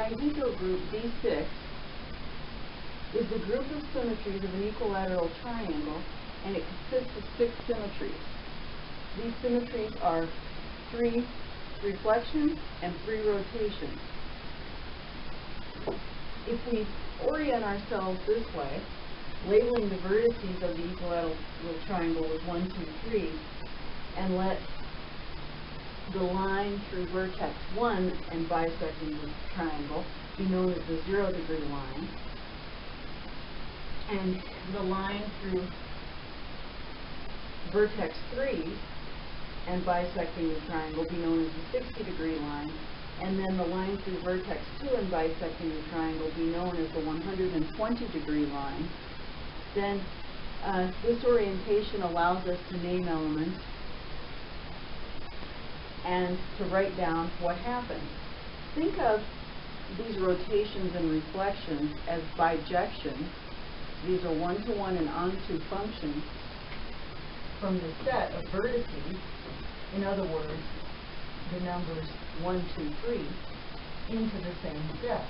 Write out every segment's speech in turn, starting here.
dihedral group D6 is the group of symmetries of an equilateral triangle, and it consists of 6 symmetries. These symmetries are 3 reflections and 3 rotations. If we orient ourselves this way, labeling the vertices of the equilateral triangle with 1, 2, 3, and let the line through vertex 1 and bisecting the triangle be known as the 0-degree line, and the line through vertex 3 and bisecting the triangle be known as the 60-degree line, and then the line through vertex 2 and bisecting the triangle be known as the 120-degree line, then this orientation allows us to name elements and to write down what happens. Think of these rotations and reflections as bijections. These are one-to-one and onto functions from the set of vertices, in other words, the numbers 1, 2, 3, into the same set.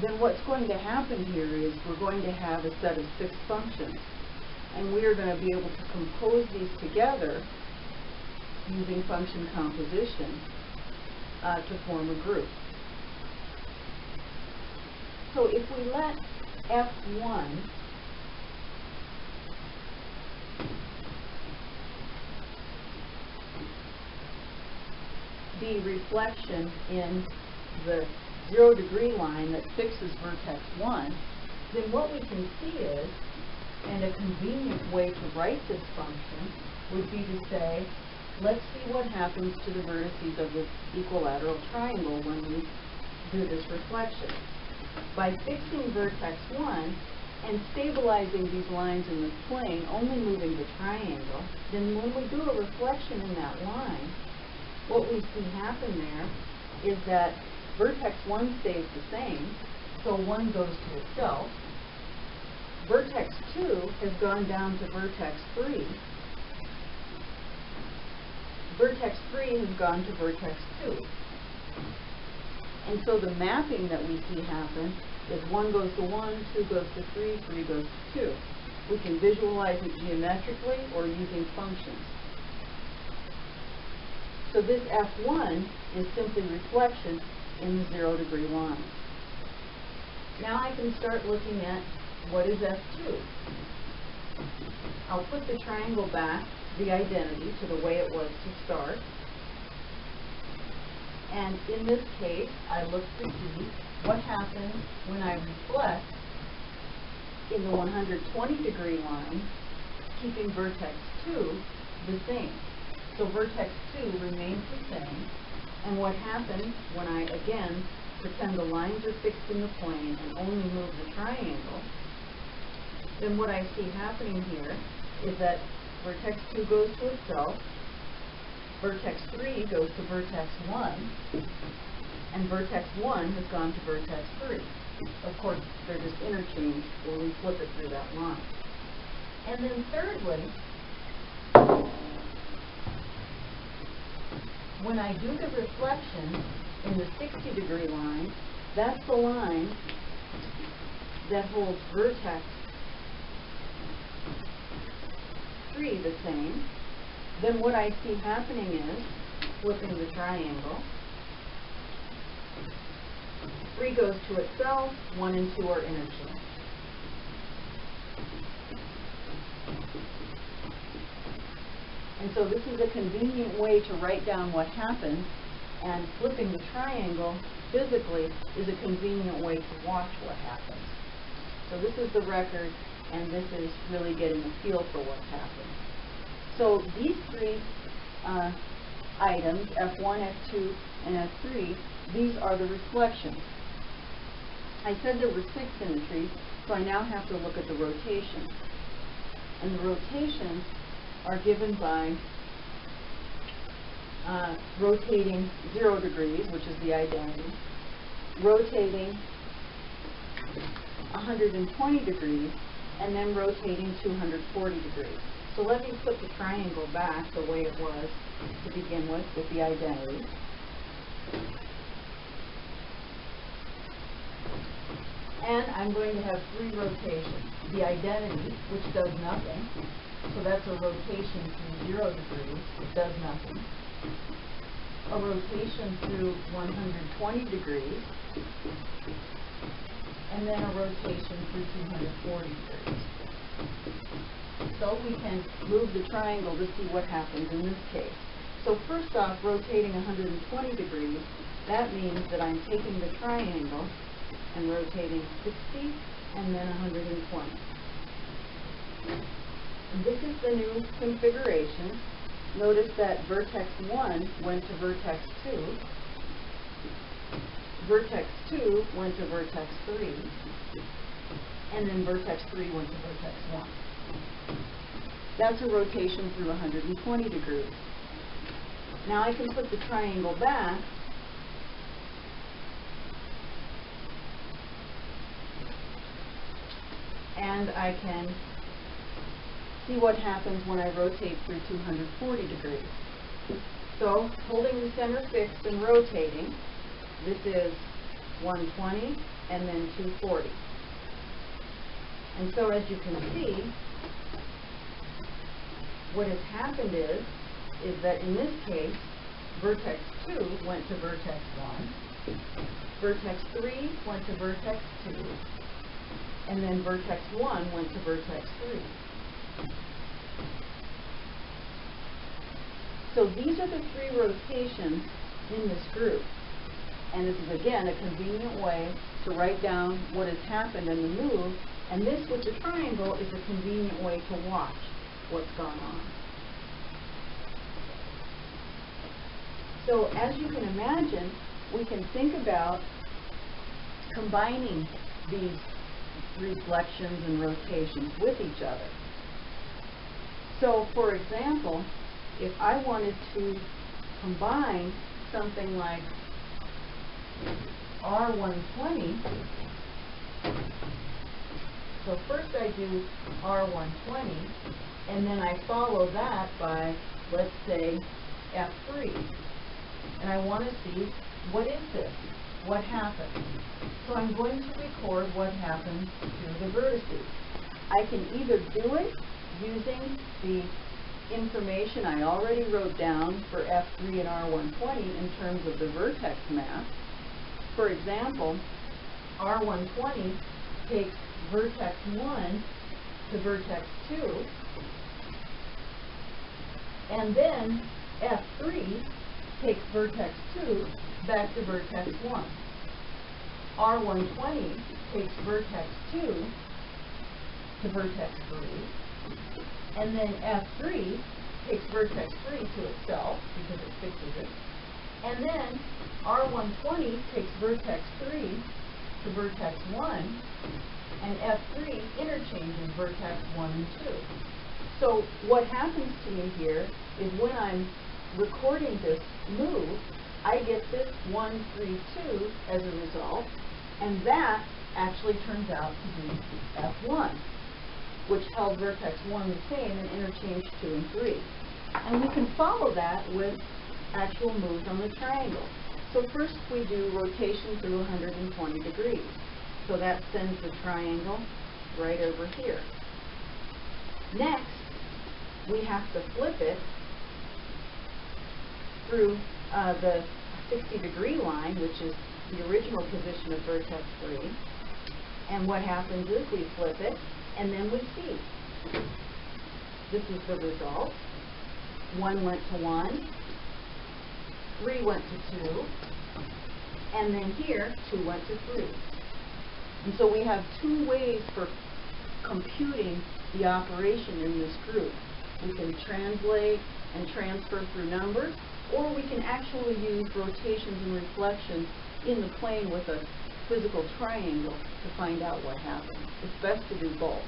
Then what's going to happen here is we're going to have a set of 6 functions, and we are going to be able to compose these together using function composition to form a group. So if we let F1 be reflection in the 0-degree line that fixes vertex 1, then what we can see is, and a convenient way to write this function would be to say, let's see what happens to the vertices of the equilateral triangle when we do this reflection. By fixing vertex 1 and stabilizing these lines in the plane, only moving the triangle, then when we do a reflection in that line, what we see happen there is that vertex 1 stays the same, so 1 goes to itself. Vertex 2 has gone down to vertex 3. Vertex 3 has gone to vertex 2. And so the mapping that we see happen is 1 goes to 1, 2 goes to 3, 3 goes to 2. We can visualize it geometrically or using functions. So this F1 is simply reflection in the 0-degree line. Now I can start looking at what is F2. I'll put the triangle back, the identity, to the way it was to start. And in this case, I look to see what happens when I reflect in the 120-degree line, keeping vertex 2 the same. So vertex 2 remains the same. And what happens when I, again, pretend the lines are fixed in the plane and only move the triangle, then what I see happening here is that vertex 2 goes to itself, vertex 3 goes to vertex 1, and vertex 1 has gone to vertex 3. Of course, they're just interchanged when we flip it through that line. And then thirdly, when I do the reflection in the 60-degree line, that's the line that holds vertex 3 the same. Then what I see happening is, flipping the triangle, 3 goes to itself, 1 and 2 are interchanged. And so this is a convenient way to write down what happens, and flipping the triangle physically is a convenient way to watch what happens. So this is the record, and this is really getting a feel for what's happening. So these 3 items, F1, F2, and F3, these are the reflections. I said there were 6 symmetries, so I now have to look at the rotations. And the rotations are given by rotating 0 degrees, which is the identity, rotating 120 degrees, and then rotating 240 degrees. So let me put the triangle back the way it was to begin with the identity. And I'm going to have 3 rotations. The identity, which does nothing, so that's a rotation through 0 degrees, it does nothing. A rotation through 120 degrees, and then a rotation through 240 degrees. So we can move the triangle to see what happens in this case. So first off, rotating 120 degrees, that means that I'm taking the triangle and rotating 60 and then 120. And this is the new configuration. Notice that vertex 1 went to vertex 2, vertex 2 went to vertex 3, and then vertex 3 went to vertex 1. That's a rotation through 120 degrees. Now I can put the triangle back and I can see what happens when I rotate through 240 degrees. So, holding the center fixed and rotating, this is 120 and then 240. And so as you can see, what has happened is that in this case, vertex 2 went to vertex 1, vertex 3 went to vertex 2, and then vertex 1 went to vertex 3. So these are the 3 rotations in this group. And this is, again, a convenient way to write down what has happened in the move. And this, with the triangle, is a convenient way to watch what's gone on. So as you can imagine, we can think about combining these reflections and rotations with each other. So, for example, if I wanted to combine something like R120, so first I do R120, and then I follow that by, let's say, F3. And I want to see, what is this? What happened? So I'm going to record what happened to the vertices. I can either do it using the information I already wrote down for F3 and R120 in terms of the vertex map. For example, R120 takes vertex 1 to vertex 2, and then F3 takes vertex 2 back to vertex 1. R120 takes vertex 2 to vertex 3, and then F3 takes vertex 3 to itself because it fixes it, and then R120 takes vertex 3 to vertex 1, and F3 interchanges vertex 1 and 2. So what happens to me here is when I'm recording this move, I get this 1, 3, 2 as a result, and that actually turns out to be F1, which held vertex 1 the same and interchanged 2 and 3. And we can follow that with actual moves on the triangle. So first we do rotation through 120 degrees. So that sends the triangle right over here. Next, we have to flip it through the 60-degree line, which is the original position of vertex 3. And what happens is we flip it, and then we see. This is the result. 1 went to 1, 3 went to 2, and then here, 2 went to 3. And so we have 2 ways for computing the operation in this group. We can translate and transfer through numbers, or we can actually use rotations and reflections in the plane with a physical triangle to find out what happens. It's best to do both.